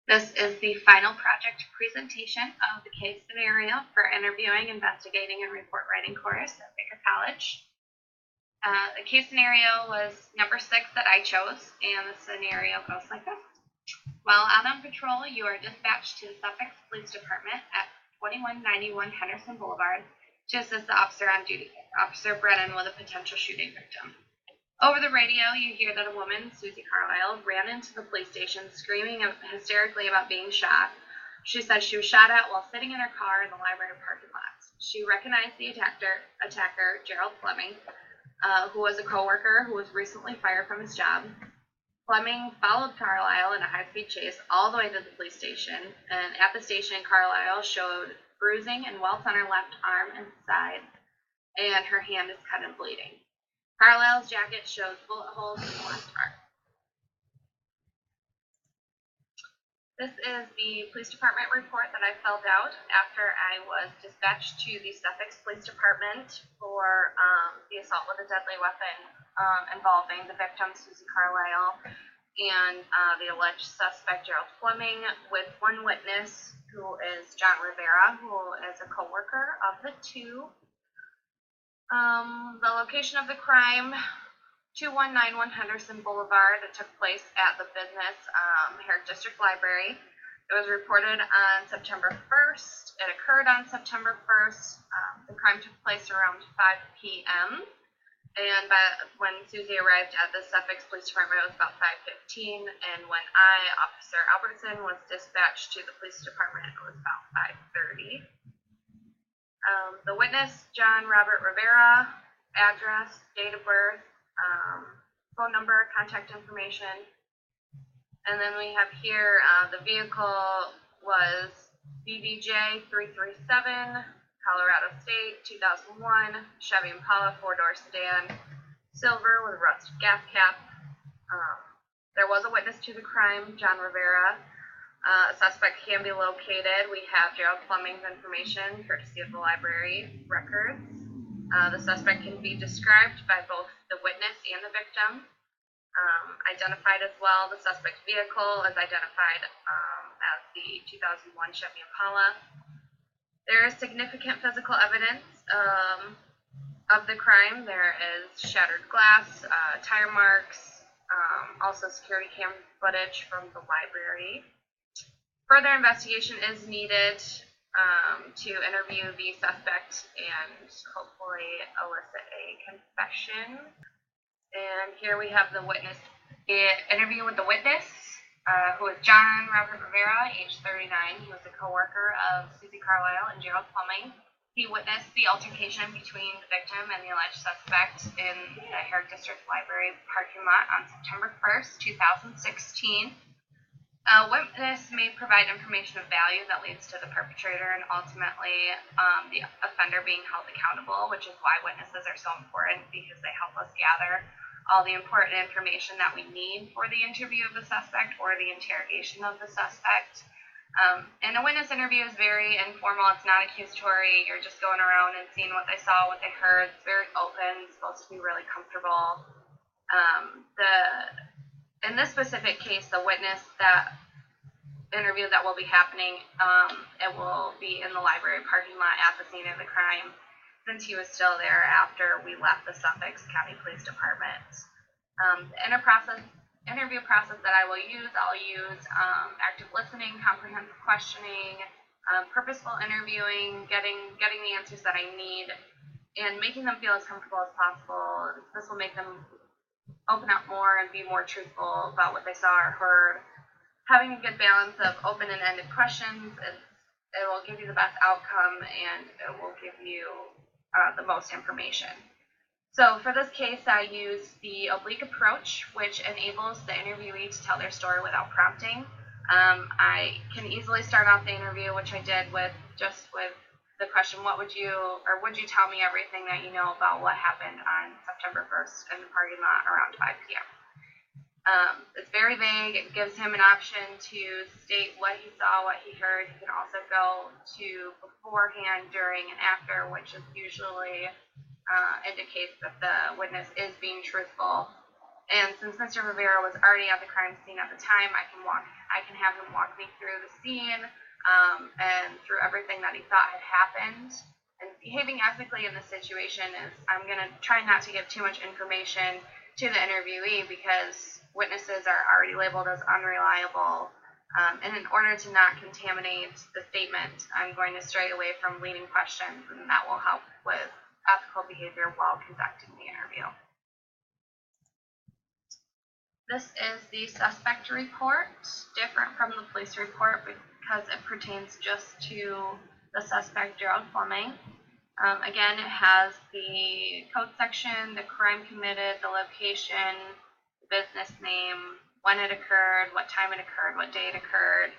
This is the final project presentation of the case scenario for interviewing, investigating, and report writing course at Baker College. The case scenario was number 6 that I chose, and the scenario goes like this. While out on patrol, you are dispatched to the Suffolk Police Department at 2191 Henderson Boulevard to assist the officer on duty, Officer Brennan, with a potential shooting victim. Over the radio, you hear that a woman, Susie Carlisle, ran into the police station screaming hysterically about being shot. She said she was shot at while sitting in her car in the library parking lot. She recognized the attacker, Gerald Fleming, who was a coworker who was recently fired from his job. Fleming followed Carlisle in a high-speed chase all the way to the police station, and at the station, Carlisle showed bruising and welts on her left arm and side, and her hand is cut and bleeding. Carlisle's jacket shows bullet holes in the left arm. This is the police department report that I filled out after I was dispatched to the Suffolk Police Department for the assault with a deadly weapon involving the victim, Susie Carlisle, and the alleged suspect, Gerald Fleming, with one witness, who is John Rivera, who is a co-worker of the two. The location of the crime, 2191 Henderson Boulevard. It took place at the Business Herrick District Library. It was reported on September 1st. It occurred on September 1st. The crime took place around 5 p.m. And when Susie arrived at the Suffolk Police Department, it was about 5:15. And when Officer Albertson, was dispatched to the police department, it was about 5:30. The witness, John Robert Rivera, address, date of birth, phone number, contact information. And then we have here the vehicle was BBJ 337, Colorado State, 2001, Chevy Impala 4-door sedan, silver with a rusted gas cap. There was a witness to the crime, John Rivera. A suspect can be located. We have Gerald Fleming's information, courtesy of the library records. The suspect can be described by both the witness and the victim. Identified as well, the suspect's vehicle is identified as the 2001 Chevy Impala. There is significant physical evidence of the crime. There is shattered glass, tire marks, also security cam footage from the library. Further investigation is needed to interview the suspect and hopefully elicit a confession. And here we have the witness. The interview with the witness, who is John Robert Rivera, age 39. He was a co-worker of Susie Carlisle and Gerald Fleming. He witnessed the altercation between the victim and the alleged suspect in the Herrick District Library parking lot on September 1st, 2016. A witness may provide information of value that leads to the perpetrator and ultimately the offender being held accountable, which is why witnesses are so important, because they help us gather all the important information that we need for the interview of the suspect or the interrogation of the suspect. And a witness interview is very informal. It's not accusatory. You're just going around and seeing what they saw, what they heard. It's very open. It's supposed to be really comfortable. In this specific case, the witness that interview that will be happening, it will be in the library parking lot at the scene of the crime, since he was still there after we left the Suffolk County Police Department. The interview process that I'll use active listening, comprehensive questioning, purposeful interviewing, getting the answers that I need, and making them feel as comfortable as possible. This will make them open up more and be more truthful about what they saw or heard. Having a good balance of open and ended questions, it will give you the best outcome, and it will give you the most information. So for this case, I use the oblique approach, which enables the interviewee to tell their story without prompting. I can easily start off the interview, which I did with the question, would you tell me everything that you know about what happened on September 1st in the parking lot around 5 p.m. It's very vague. It gives him an option to state what he saw, what he heard. He can also go to beforehand, during, and after, which is usually indicates that the witness is being truthful. And since Mr. Rivera was already at the crime scene at the time, I can have him walk me through the scene and through everything that he thought had happened. And behaving ethically in this situation is I'm going to try not to give too much information to the interviewee because witnesses are already labeled as unreliable. And in order to not contaminate the statement, I'm going to stray away from leading questions, and that will help with ethical behavior while conducting the interview. This is the suspect report, different from the police report because it pertains just to the suspect, Gerald Fleming. Again, it has the code section, the crime committed, the location, the business name, when it occurred, what time it occurred, what day it occurred.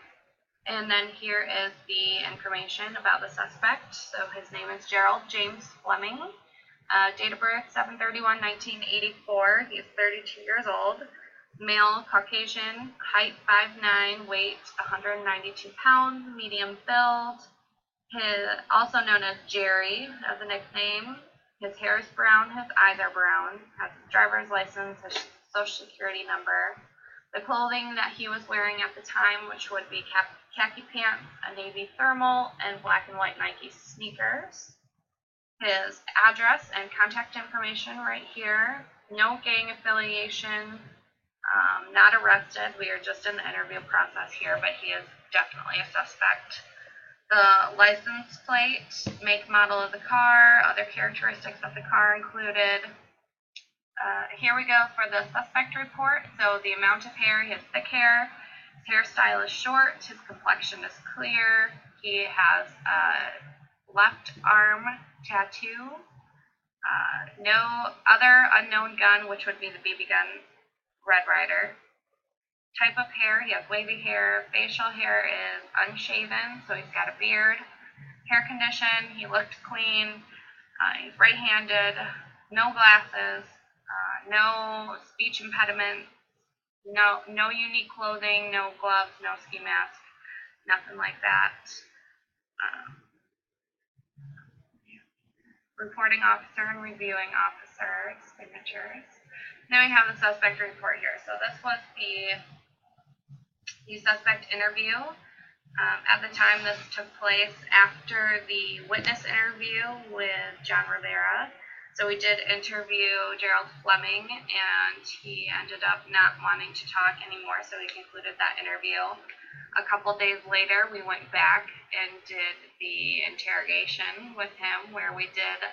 And then here is the information about the suspect. So his name is Gerald James Fleming. Date of birth, 7/31/1984. He is 32 years old. Male, Caucasian, height 5'9", weight 192 pounds, medium build. Also known as Jerry as a nickname. His hair is brown, his eyes are brown, has his driver's license, his social security number. The clothing that he was wearing at the time, which would be khaki pants, a navy thermal, and black and white Nike sneakers. His address and contact information right here. No gang affiliation. Not arrested. We are just in the interview process here, but he is definitely a suspect. The license plate, make, model of the car, other characteristics of the car included. Here we go for the suspect report. So the amount of hair, he has thick hair, his hairstyle is short, his complexion is clear, he has a left arm tattoo, no other unknown gun, which would be the BB gun, Red Ryder. Type of hair, he has wavy hair. Facial hair is unshaven, so he's got a beard. Hair condition, he looked clean. He's right-handed, no glasses, no speech impediment, no unique clothing, no gloves, no ski mask, nothing like that. Reporting officer and reviewing officer signatures. Then we have the suspect report here. So this was the suspect interview. At the time, this took place after the witness interview with John Rivera. So we did interview Gerald Fleming, and he ended up not wanting to talk anymore, so we concluded that interview. A couple days later, we went back and did the interrogation with him, where we did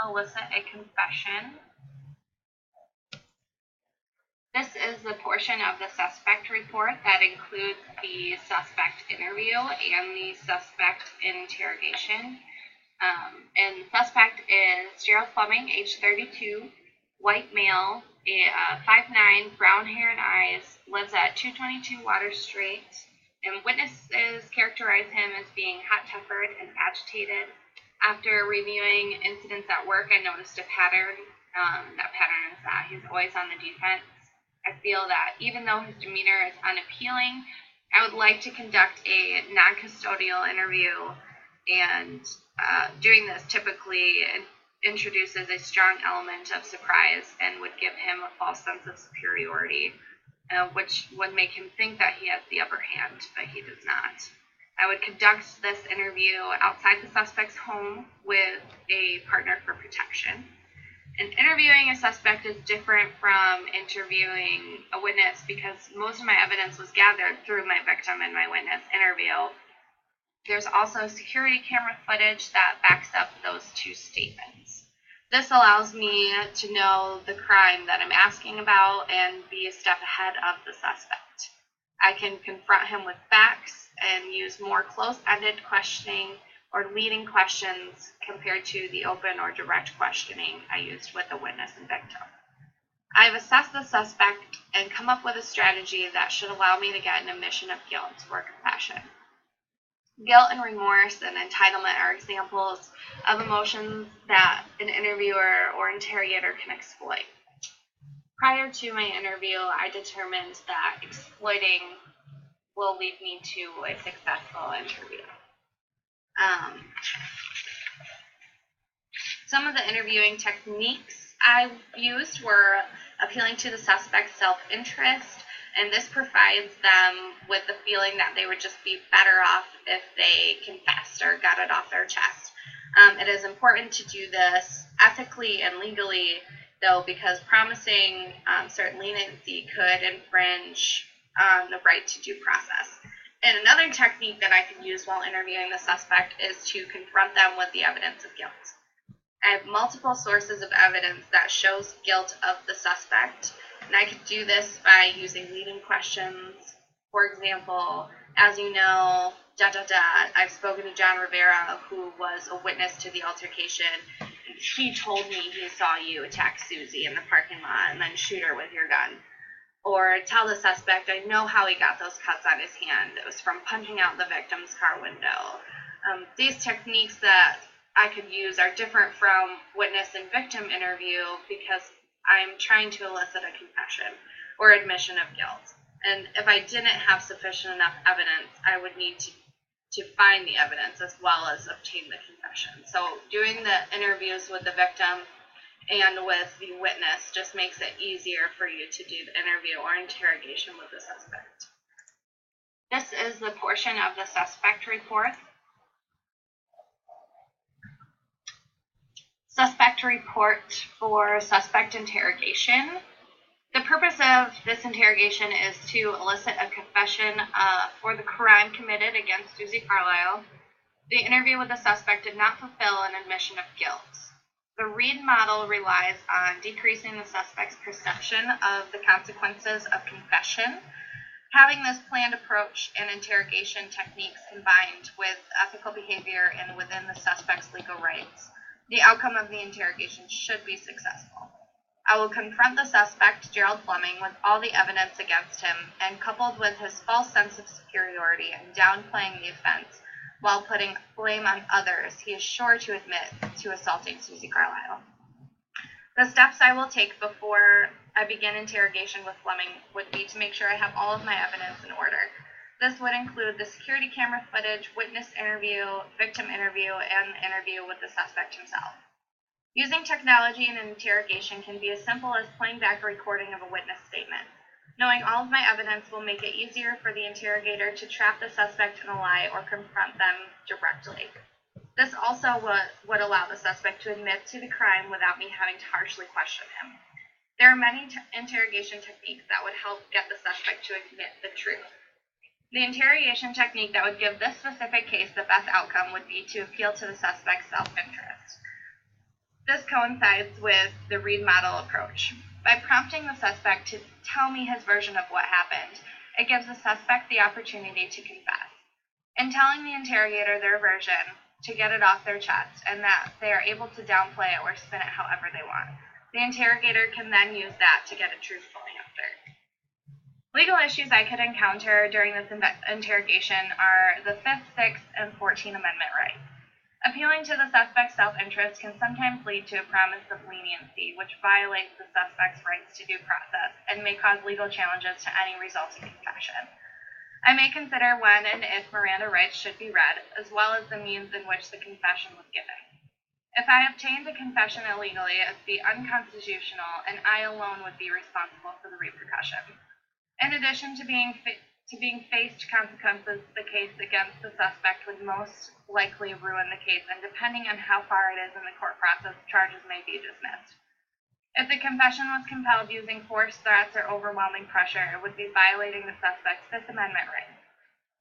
elicit a confession. This is the portion of the suspect report that includes the suspect interview and the suspect interrogation. And the suspect is Gerald Fleming, age 32, white male, 5'9", brown hair and eyes, lives at 222 Water Street. And witnesses characterize him as being hot-tempered and agitated. After reviewing incidents at work, I noticed a pattern. That pattern is that he's always on the defense. I feel that even though his demeanor is unappealing, I would like to conduct a non-custodial interview, and doing this typically introduces a strong element of surprise and would give him a false sense of superiority, which would make him think that he has the upper hand, but he does not. I would conduct this interview outside the suspect's home with a partner for protection. And interviewing a suspect is different from interviewing a witness because most of my evidence was gathered through my victim and my witness interview. There's also security camera footage that backs up those two statements. This allows me to know the crime that I'm asking about and be a step ahead of the suspect. I can confront him with facts and use more close-ended questioning or leading questions compared to the open or direct questioning I used with the witness and victim. I've assessed the suspect and come up with a strategy that should allow me to get an admission of guilt or confession. Guilt and remorse and entitlement are examples of emotions that an interviewer or interrogator can exploit. Prior to my interview, I determined that exploiting will lead me to a successful interview. Some of the interviewing techniques I used were appealing to the suspect's self-interest, and this provides them with the feeling that they would just be better off if they confessed or got it off their chest. It is important to do this ethically and legally, though, because promising certain leniency could infringe on the right to due process. And another technique that I can use while interviewing the suspect is to confront them with the evidence of guilt. I have multiple sources of evidence that shows guilt of the suspect, and I could do this by using leading questions. For example, as you know, I've spoken to John Rivera, who was a witness to the altercation. He told me he saw you attack Susie in the parking lot and then shoot her with your gun. Or tell the suspect, I know how he got those cuts on his hand. It was from punching out the victim's car window. These techniques that I could use are different from witness and victim interview because I'm trying to elicit a confession or admission of guilt. And if I didn't have sufficient enough evidence, I would need to find the evidence as well as obtain the confession. So doing the interviews with the victim and with the witness just makes it easier for you to do the interview or interrogation with the suspect. This is the portion of the suspect report. Suspect report for suspect interrogation. The purpose of this interrogation is to elicit a confession for the crime committed against Susie Carlisle. The interview with the suspect did not fulfill an admission of guilt. The Reed model relies on decreasing the suspect's perception of the consequences of confession. Having this planned approach and interrogation techniques combined with ethical behavior and within the suspect's legal rights, the outcome of the interrogation should be successful. I will confront the suspect, Gerald Fleming, with all the evidence against him, and coupled with his false sense of superiority and downplaying the offense while putting blame on others, he is sure to admit to assaulting Susie Carlisle. The steps I will take before I begin interrogation with Fleming would be to make sure I have all of my evidence in order. This would include the security camera footage, witness interview, victim interview, and the interview with the suspect himself. Using technology in an interrogation can be as simple as playing back a recording of a witness statement. Knowing all of my evidence will make it easier for the interrogator to trap the suspect in a lie or confront them directly. This also would allow the suspect to admit to the crime without me having to harshly question him. There are many interrogation techniques that would help get the suspect to admit the truth. The interrogation technique that would give this specific case the best outcome would be to appeal to the suspect's self-interest. This coincides with the Reed model approach. By prompting the suspect to tell me his version of what happened, it gives the suspect the opportunity to confess. In telling the interrogator their version, to get it off their chest, and that they are able to downplay it or spin it however they want, the interrogator can then use that to get a truthful answer. Legal issues I could encounter during this interrogation are the 5th, 6th, and 14th Amendment rights. Appealing to the suspect's self-interest can sometimes lead to a promise of leniency, which violates the suspect's rights to due process and may cause legal challenges to any resulting confession. I may consider when and if Miranda rights should be read, as well as the means in which the confession was given. If I obtained a confession illegally, it would be unconstitutional, and I alone would be responsible for the repercussions. In addition to being faced consequences, the case against the suspect would most likely ruin the case, and depending on how far it is in the court process, charges may be dismissed. If the confession was compelled using force, threats, or overwhelming pressure, it would be violating the suspect's Fifth Amendment rights.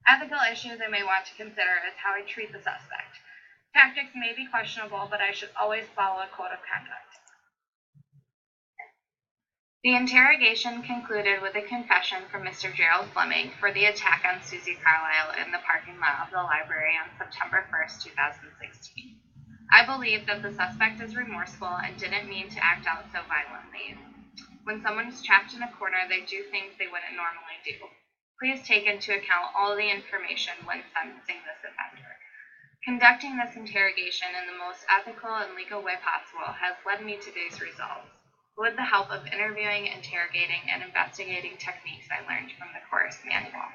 Ethical issues I may want to consider is how I treat the suspect. Tactics may be questionable, but I should always follow a code of conduct. The interrogation concluded with a confession from Mr. Gerald Fleming for the attack on Susie Carlisle in the parking lot of the library on September 1st, 2016. I believe that the suspect is remorseful and didn't mean to act out so violently. When someone is trapped in a corner, they do things they wouldn't normally do. Please take into account all the information when sentencing this offender. Conducting this interrogation in the most ethical and legal way possible has led me to these results, with the help of interviewing, interrogating, and investigating techniques I learned from the course manual.